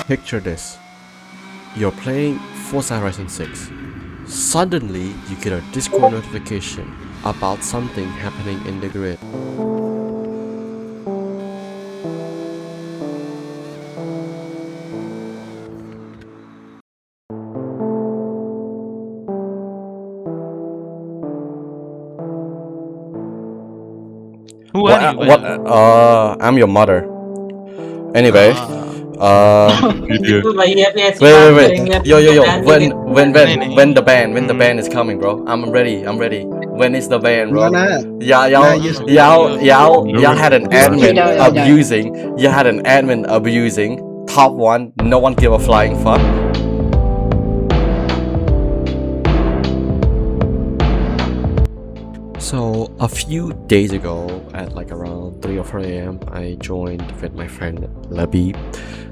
Picture this. You're playing Forza Horizon 6. Suddenly, you get a Discord notification about something happening in the grid. Who are you? I'm your mother. Anyway, Hindi po mahirap yan si wait, Ma'am. wait. Yo. Importante When the band is coming, bro. I'm ready. When is the band, bro? Y'all had an admin abusing. You had an admin abusing top one. No one give a flying fuck. So a few days ago, at like around 3 or 4 a.m., I joined with my friend Labib.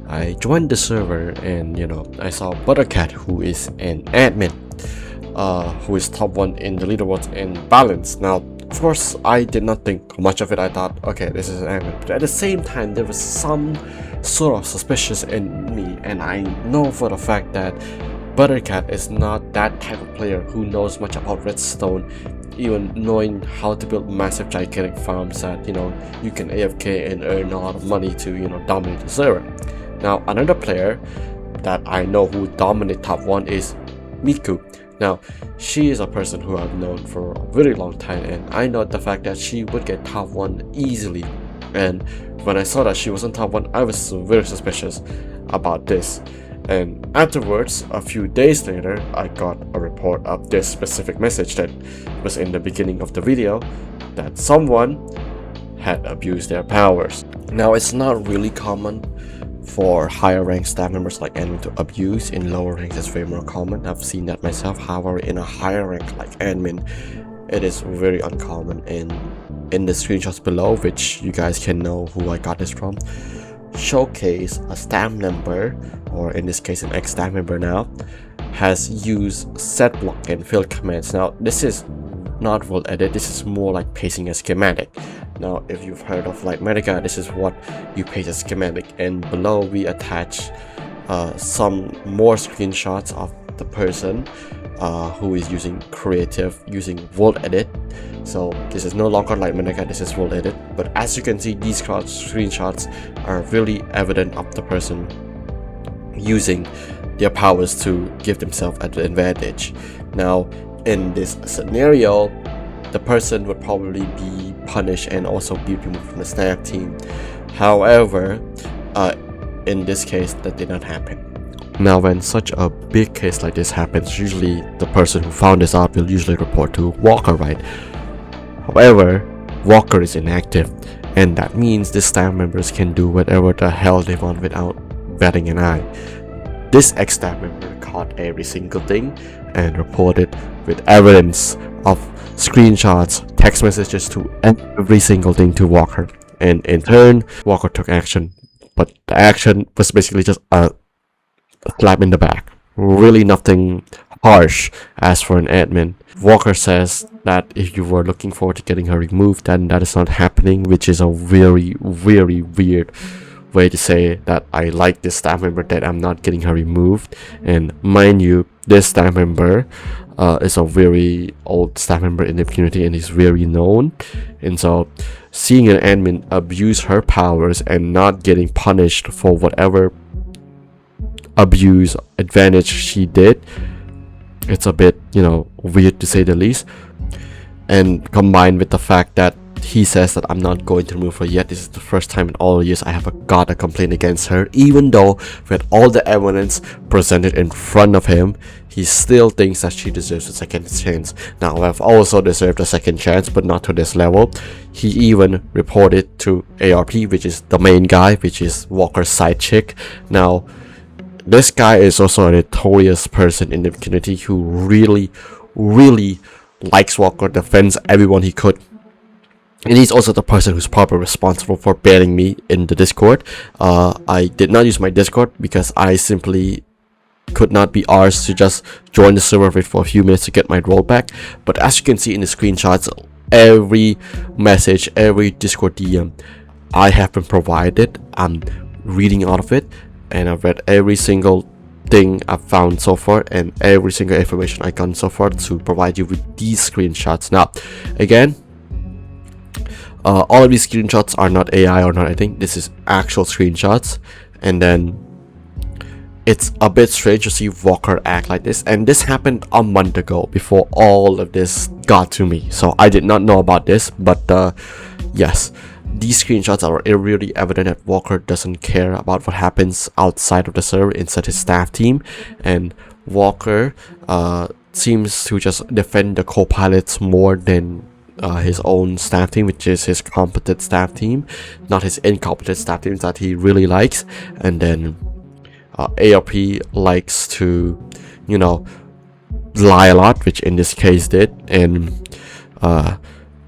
I joined the server, and I saw Buttercat, who is an admin, who is top one in the leaderboards in balance. Now, of course, I did not think much of it. I thought, okay, this is an admin. But at the same time, there was some sort of suspicious in me, and I know for the fact that Buttercat is not that type of player who knows much about Redstone, even knowing how to build massive gigantic farms that you can AFK and earn a lot of money to dominate the server. Now, another player that I know who dominate top one is Miku. Now, she is a person who I've known for a very long time, and I know the fact that she would get top one easily. And when I saw that she wasn't top one, I was very suspicious about this. And afterwards, a few days later, I got a report of this specific message that was in the beginning of the video, that someone had abused their powers. Now, it's not really common for higher ranked staff members like admin to abuse. In lower ranks, it's very more common. I've seen that myself. However, in a higher rank like admin, it is very uncommon. And in the screenshots below, which you guys can know who I got this from, showcase a staff member, or in this case an ex-staff member now, has used set block and fill commands. Now, this is not world edit, this is more like pasting a schematic. Now, if you've heard of Litematica, this is what you paste a schematic, and below we attach some more screenshots of the person who is using creative, using world edit. So this is no longer Litematica, this is world edit. But as you can see, these screenshots are really evident of the person using their powers to give themselves an advantage. Now, in this scenario, the person would probably be punished and also be removed from the staff team. However, in this case, that did not happen. Now, when such a big case like this happens, usually the person who found this out will usually report to Walker, right? However, Walker is inactive, and that means the staff members can do whatever the hell they want without batting an eye. This ex-staff member caught every single thing and reported with evidence of screenshots, text messages to every single thing to Walker. And in turn, Walker took action, but the action was basically just a slap in the back. Really nothing harsh. As for an admin, Walker says that if you were looking forward to getting her removed, then that is not happening, which is a very weird way to say that I like this staff member, that I'm not getting her removed. And mind you, this staff member is a very old staff member in the community and is very known. And so seeing an admin abuse her powers and not getting punished for whatever abuse advantage she did, it's a bit weird to say the least. And combined with the fact that he says that I'm not going to remove her yet, this is the first time in all years I have got a complaint against her, even though with all the evidence presented in front of him, he still thinks that she deserves a second chance. Now, I've also deserved a second chance, but not to this level. He even reported to ARP, which is the main guy, which is Walker's side chick. Now, this guy is also a notorious person in the community who really likes Walker, defends everyone he could. And he's also the person who's probably responsible for banning me in the Discord. I did not use my Discord because I simply could not be arsed to just join the server wait for a few minutes to get my role back. But as you can see in the screenshots, every message, every Discord DM I have been provided, I'm reading out of it, and I've read every single thing I've found so far and every single information I got so far to provide you with these screenshots. Now, again, all of these screenshots are not AI or not anything. This is actual screenshots, and then it's a bit strange to see Walker act like this, and this happened a month ago before all of this got to me, so I did not know about this. But yes, these screenshots are really evident that Walker doesn't care about what happens outside of the server inside his staff team, and Walker seems to just defend the co-pilots more than his own staff team, which is his competent staff team, not his incompetent staff team that he really likes. And then ARP likes to, you know, lie a lot, which in this case did. And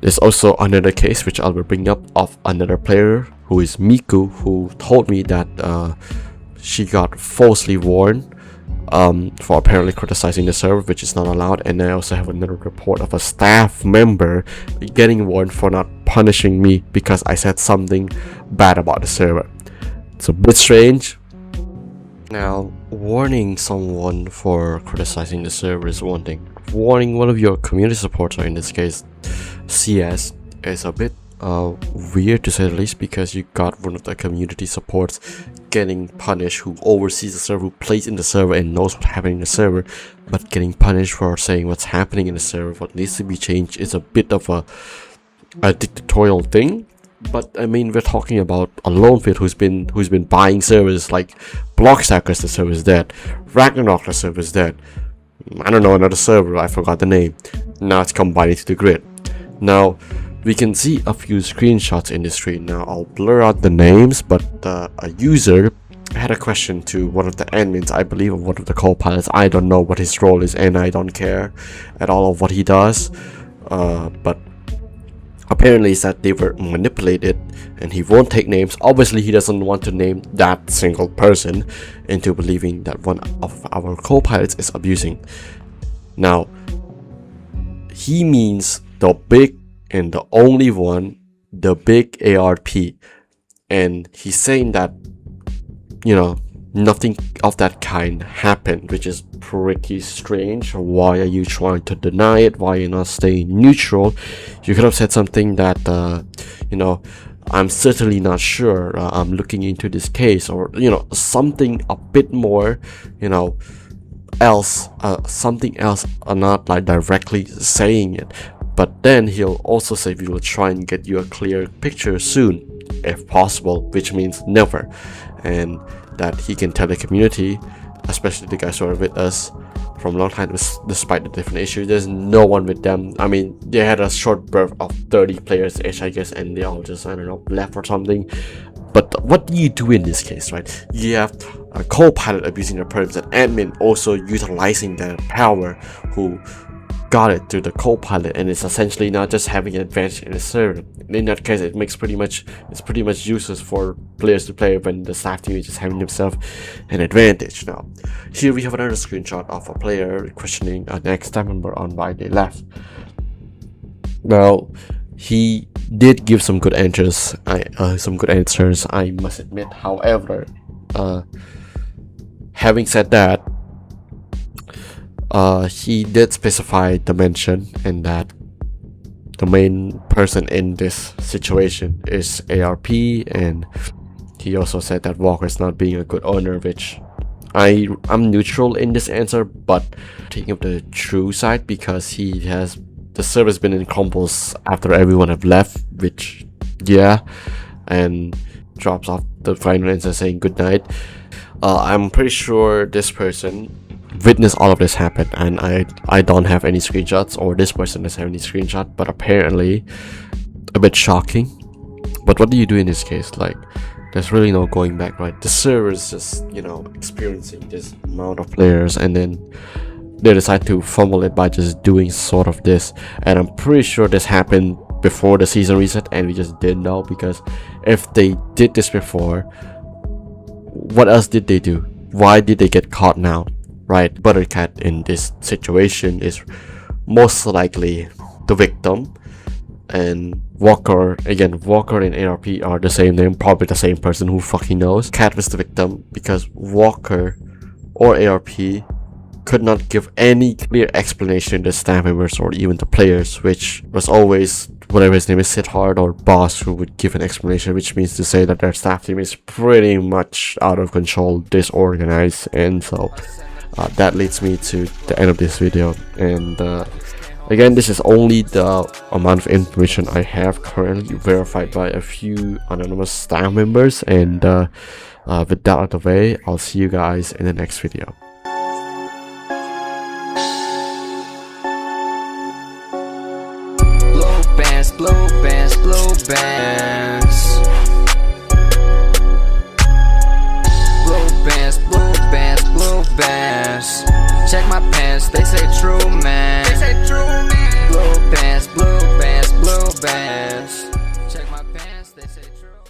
there's also another case which I will bring up of another player who is Miku, who told me that she got falsely warned for apparently criticizing the server, which is not allowed. And I also have another report of a staff member getting warned for not punishing me because I said something bad about the server. It's a bit strange. Now, warning someone for criticizing the server is one thing. Warning one of your community supporters, in this case CS, is a bit weird to say the least, because you got one of the community supports getting punished, who oversees the server, who plays in the server and knows what's happening in the server, but getting punished for saying what's happening in the server, what needs to be changed, is a bit of a dictatorial thing. But I mean, we're talking about a Lonefit who's been buying servers like Blockstackers, the server is dead, Ragnarok, the server is dead, I don't know, another server, I forgot the name, now it's combined into the grid. Now we can see a few screenshots in this stream. Now I'll blur out the names, but a user had a question to one of the admins, I believe, of one of the co-pilots. I don't know what his role is, and I don't care at all of what he does, but apparently it's that they were manipulated, and he won't take names. Obviously he doesn't want to name that single person into believing that one of our co-pilots is abusing. Now he means the big and the only one, the big ARP, and he's saying that, you know, nothing of that kind happened, which is pretty strange. Why are you trying to deny it? Why are you not staying neutral? You could have said something that you know, I'm certainly not sure, I'm looking into this case, or, you know, something a bit more, you know, else, something else, not like directly saying it. But then he'll also say we will try and get you a clear picture soon, if possible, which means never. And that he can tell the community, especially the guys who are with us from a long time, despite the different issues, there's no one with them. I mean, they had a short birth of 30 players each, I guess, and they all just, I don't know, left or something. But what do you do in this case, right? You have a co-pilot abusing their perms, and admin also utilizing their power, who got it through the co-pilot, and it's essentially not just having an advantage in the server. In that case, it's pretty much useless for players to play when the staff team is just having themselves an advantage. Now, here we have another screenshot of a player questioning an ex-staff member on why they left. Now, he did give some good answers. I must admit. However, having said that, he did specify the mention, and that the main person in this situation is ARP, and he also said that Walker is not being a good owner, which I'm neutral in this answer, but taking up the true side, because the server's been in crumbles after everyone have left, which, yeah, and drops off the final answer saying good night. I'm pretty sure this person witnessed all of this happen, and I don't have any screenshots, or this person doesn't have any screenshot, but apparently a bit shocking. But what do you do in this case? Like, there's really no going back, right? The server is just, you know, experiencing this amount of players, and then they decide to fumble it by just doing sort of this. And I'm pretty sure this happened before the season reset, and we just didn't know, because if they did this before, what else did they do? Why did they get caught now? Right? Buttercat in this situation is most likely the victim, and Walker, again, Walker and ARP are the same name, probably the same person, who fucking knows. Cat was the victim because Walker or ARP could not give any clear explanation to the staff members or even the players, which was always whatever his name is, Siddharth or Boss, who would give an explanation, which means to say that their staff team is pretty much out of control, disorganized. And so that leads me to the end of this video. And again, this is only the amount of information I have currently, verified by a few anonymous staff members. And with that out of the way, I'll see you guys in the next video. Blow bands, blow bands. Blow bands, blow bands, blow bands. Check my pants, they say true man. They say true man. Blow bands, blow bands, blow bands. Check my pants, they say true.